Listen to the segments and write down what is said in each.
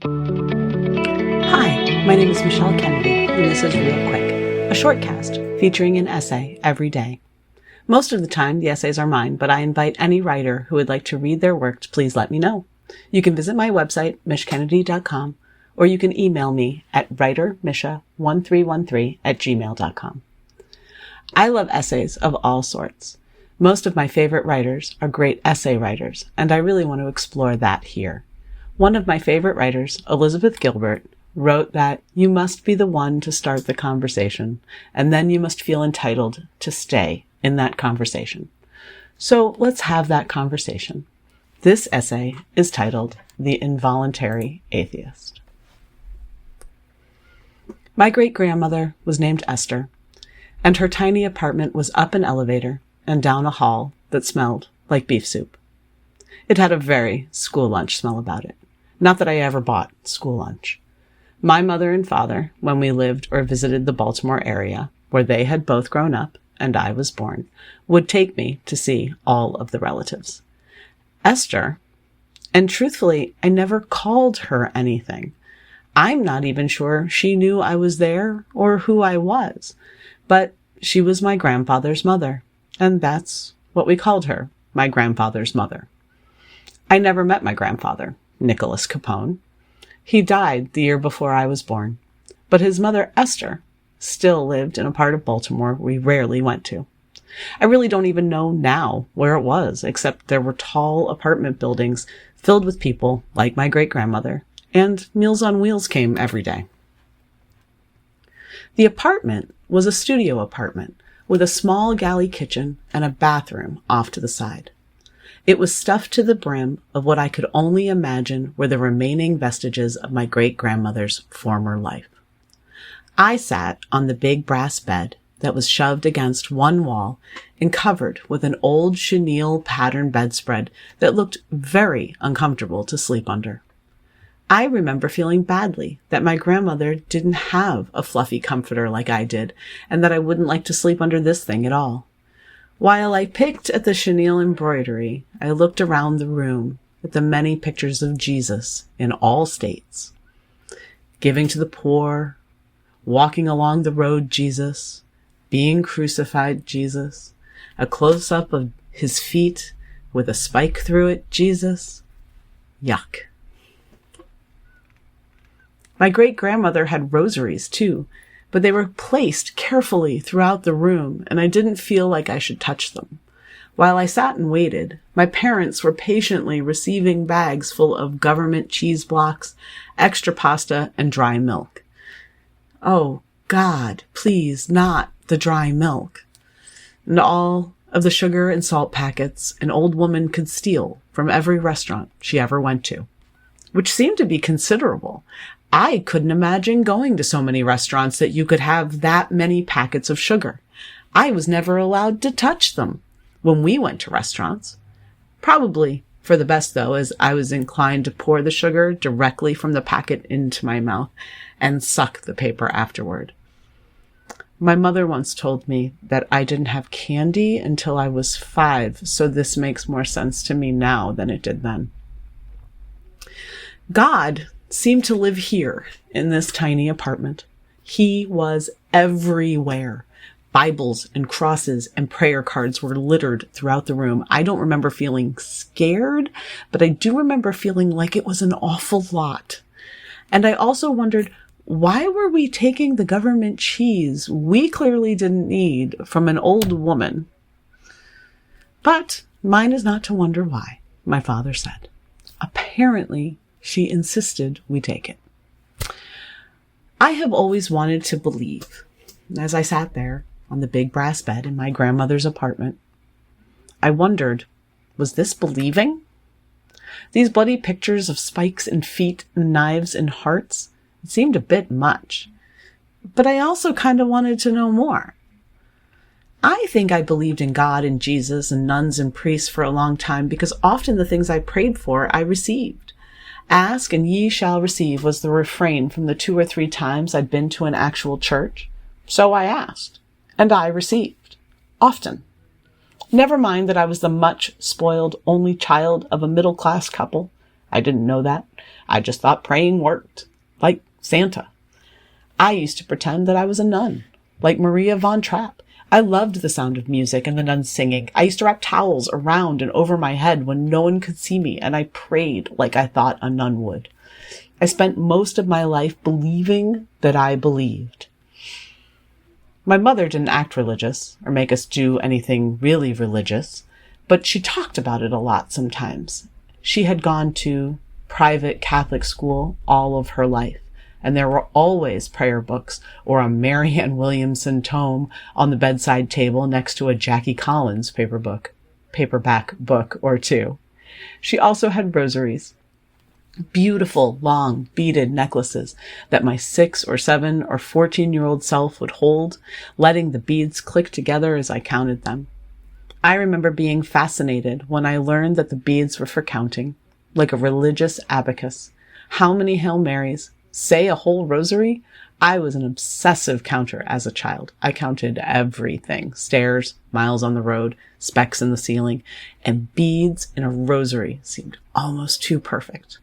Hi, my name is Michelle Kennedy, and this is Real Quick, a shortcast featuring an essay every day. Most of the time, the essays are mine, but I invite any writer who would like to read their work to please let me know. You can visit my website, mishkennedy.com, or you can email me at writermisha1313@gmail.com. I love essays of all sorts. Most of my favorite writers are great essay writers, and I really want to explore that here. One of my favorite writers, Elizabeth Gilbert, wrote that you must be the one to start the conversation, and then you must feel entitled to stay in that conversation. So let's have that conversation. This essay is titled The Involuntary Atheist. My great-grandmother was named Esther, and her tiny apartment was up an elevator and down a hall that smelled like beef soup. It had a very school lunch smell about it. Not that I ever bought school lunch. My mother and father, when we lived or visited the Baltimore area, where they had both grown up and I was born, would take me to see all of the relatives. Esther, and truthfully, I never called her anything. I'm not even sure she knew I was there or who I was, but she was my grandfather's mother, and that's what we called her, my grandfather's mother. I never met my grandfather, Nicholas Capone. He died the year before I was born, but his mother, Esther, still lived in a part of Baltimore we rarely went to. I really don't even know now where it was, except there were tall apartment buildings filled with people like my great-grandmother, and Meals on Wheels came every day. The apartment was a studio apartment with a small galley kitchen and a bathroom off to the side. It was stuffed to the brim of what I could only imagine were the remaining vestiges of my great-grandmother's former life. I sat on the big brass bed that was shoved against one wall and covered with an old chenille pattern bedspread that looked very uncomfortable to sleep under. I remember feeling badly that my grandmother didn't have a fluffy comforter like I did, and that I wouldn't like to sleep under this thing at all. While I picked at the chenille embroidery, I looked around the room at the many pictures of Jesus in all states. Giving to the poor, walking along the road Jesus, being crucified Jesus, a close-up of his feet with a spike through it Jesus. Yuck. My great-grandmother had rosaries, too, but they were placed carefully throughout the room, and I didn't feel like I should touch them. While I sat and waited, my parents were patiently receiving bags full of government cheese blocks, extra pasta, and dry milk. Oh, God, please, not the dry milk. And all of the sugar and salt packets an old woman could steal from every restaurant she ever went to, which seemed to be considerable. I couldn't imagine going to so many restaurants that you could have that many packets of sugar. I was never allowed to touch them when we went to restaurants. Probably for the best, though, as I was inclined to pour the sugar directly from the packet into my mouth and suck the paper afterward. My mother once told me that I didn't have candy until I was 5, so this makes more sense to me now than it did then. God seemed to live here in this tiny apartment. He was everywhere. Bibles and crosses and prayer cards were littered throughout the room. I don't remember feeling scared, but I do remember feeling like it was an awful lot. And I also wondered, why were we taking the government cheese we clearly didn't need from an old woman? But mine is not to wonder why, my father said. Apparently, she insisted we take it. I have always wanted to believe. As I sat there on the big brass bed in my grandmother's apartment, I wondered, was this believing? These bloody pictures of spikes and feet and knives and hearts, it seemed a bit much. But I also kind of wanted to know more. I think I believed in God and Jesus and nuns and priests for a long time because often the things I prayed for, I received. Ask and ye shall receive was the refrain from the 2 or 3 times I'd been to an actual church. So I asked, and I received. Often. Never mind that I was the much spoiled only child of a middle-class couple. I didn't know that. I just thought praying worked, like Santa. I used to pretend that I was a nun, like Maria von Trapp. I loved the sound of music and the nuns singing. I used to wrap towels around and over my head when no one could see me, and I prayed like I thought a nun would. I spent most of my life believing that I believed. My mother didn't act religious or make us do anything really religious, but she talked about it a lot sometimes. She had gone to private Catholic school all of her life, and there were always prayer books or a Marianne Williamson tome on the bedside table next to a Jackie Collins paperback book or two. She also had rosaries, beautiful, long, beaded necklaces that my 6 or 7 or 14-year-old self would hold, letting the beads click together as I counted them. I remember being fascinated when I learned that the beads were for counting, like a religious abacus. How many Hail Marys? Say a whole rosary? I was an obsessive counter as a child. I counted everything. Stairs, miles on the road, specks in the ceiling, and beads in a rosary seemed almost too perfect.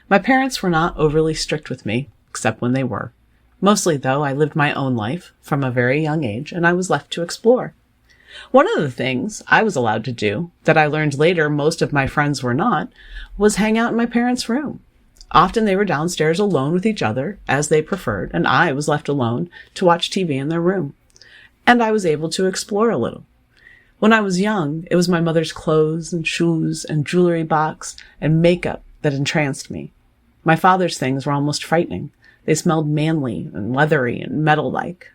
My parents were not overly strict with me, except when they were. Mostly, though, I lived my own life from a very young age, and I was left to explore. One of the things I was allowed to do, that I learned later most of my friends were not, was hang out in my parents' room. Often they were downstairs alone with each other, as they preferred, and I was left alone to watch TV in their room. And I was able to explore a little. When I was young, it was my mother's clothes and shoes and jewelry box and makeup that entranced me. My father's things were almost frightening. They smelled manly and leathery and metal-like.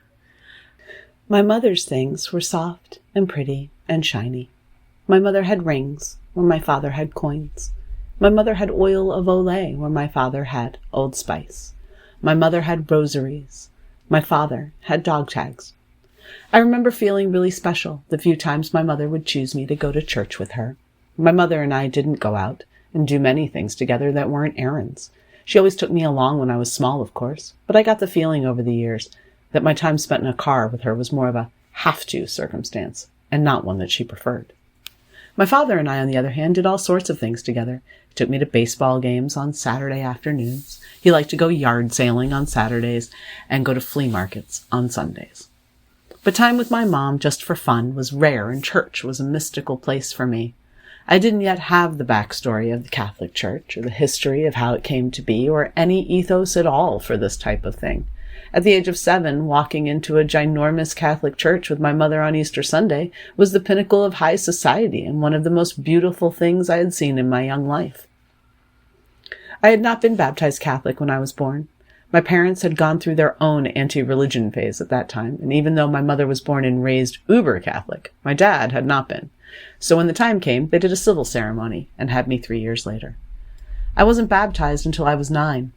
My mother's things were soft and pretty and shiny. My mother had rings where my father had coins. My mother had oil of Olay where my father had Old Spice. My mother had rosaries. My father had dog tags. I remember feeling really special the few times my mother would choose me to go to church with her. My mother and I didn't go out and do many things together that weren't errands. She always took me along when I was small, of course, but I got the feeling over the years that my time spent in a car with her was more of a have-to circumstance and not one that she preferred. My father and I, on the other hand, did all sorts of things together. He took me to baseball games on Saturday afternoons. He liked to go yard sailing on Saturdays and go to flea markets on Sundays. But time with my mom just for fun was rare, and church was a mystical place for me. I didn't yet have the backstory of the Catholic Church or the history of how it came to be or any ethos at all for this type of thing. At the age of 7, walking into a ginormous Catholic church with my mother on Easter Sunday was the pinnacle of high society and one of the most beautiful things I had seen in my young life. I had not been baptized Catholic when I was born. My parents had gone through their own anti-religion phase at that time, and even though my mother was born and raised uber-Catholic, my dad had not been. So when the time came, they did a civil ceremony and had me 3 years later. I wasn't baptized until I was 9.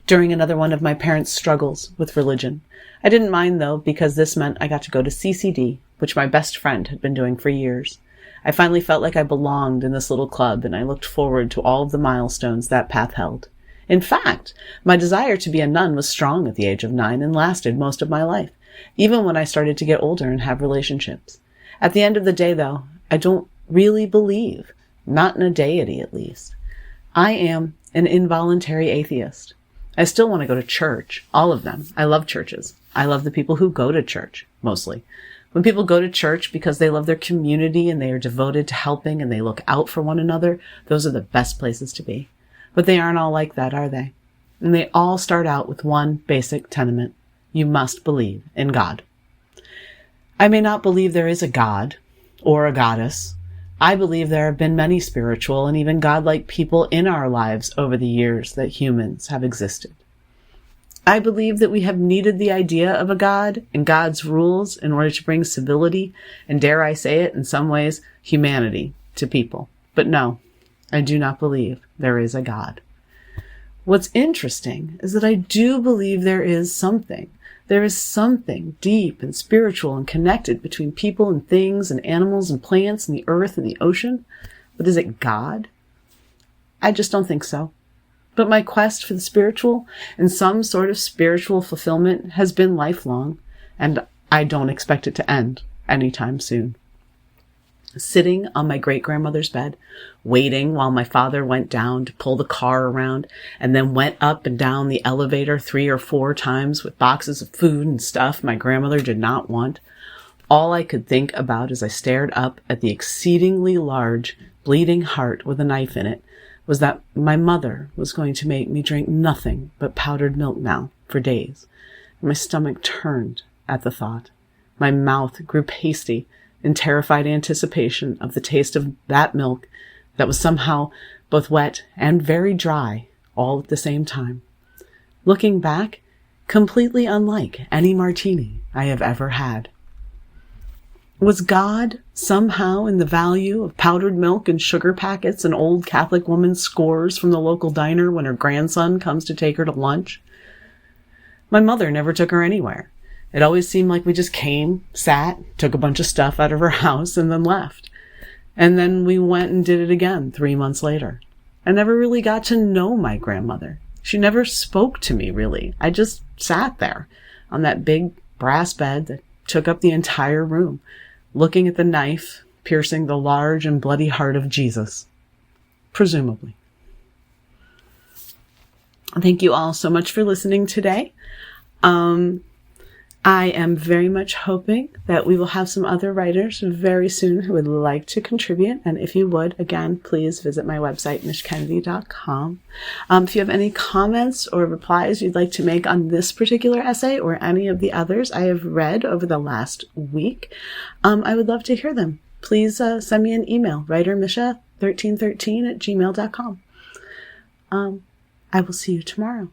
During another one of my parents' struggles with religion. I didn't mind, though, because this meant I got to go to CCD, which my best friend had been doing for years. I finally felt like I belonged in this little club, and I looked forward to all of the milestones that path held. In fact, my desire to be a nun was strong at the age of 9 and lasted most of my life, even when I started to get older and have relationships. At the end of the day, though, I don't really believe, not in a deity at least. I am an involuntary atheist. I still want to go to church, all of them. I love churches. I love the people who go to church, mostly. When people go to church because they love their community and they are devoted to helping and they look out for one another, those are the best places to be. But they aren't all like that, are they? And they all start out with one basic tenement. You must believe in God. I may not believe there is a God or a goddess. I believe there have been many spiritual and even godlike people in our lives over the years that humans have existed. I believe that we have needed the idea of a God and God's rules in order to bring civility and, dare I say it, in some ways, humanity to people. But no, I do not believe there is a God. What's interesting is that I do believe there is something. There is something deep and spiritual and connected between people and things and animals and plants and the earth and the ocean. But is it God? I just don't think so. But my quest for the spiritual and some sort of spiritual fulfillment has been lifelong, and I don't expect it to end anytime soon. sitting on my great-grandmother's bed, waiting while my father went down to pull the car around and then went up and down the elevator 3 or 4 times with boxes of food and stuff my grandmother did not want. All I could think about as I stared up at the exceedingly large, bleeding heart with a knife in it was that my mother was going to make me drink nothing but powdered milk now for days. My stomach turned at the thought. My mouth grew pasty in terrified anticipation of the taste of that milk that was somehow both wet and very dry all at the same time. Looking back, completely unlike any martini I have ever had. Was God somehow in the value of powdered milk and sugar packets an old Catholic woman scores from the local diner when her grandson comes to take her to lunch? My mother never took her anywhere. It always seemed like we just came, sat, took a bunch of stuff out of her house, and then left. And then we went and did it again 3 months later. I never really got to know my grandmother. She never spoke to me, really. I just sat there on that big brass bed that took up the entire room, looking at the knife piercing the large and bloody heart of Jesus. Presumably. Thank you all so much for listening today. I am very much hoping that we will have some other writers very soon who would like to contribute. And if you would, again, please visit my website, mishkennedy.com. If you have any comments or replies you'd like to make on this particular essay or any of the others I have read over the last week, I would love to hear them. Please send me an email, writermisha1313@gmail.com. I will see you tomorrow.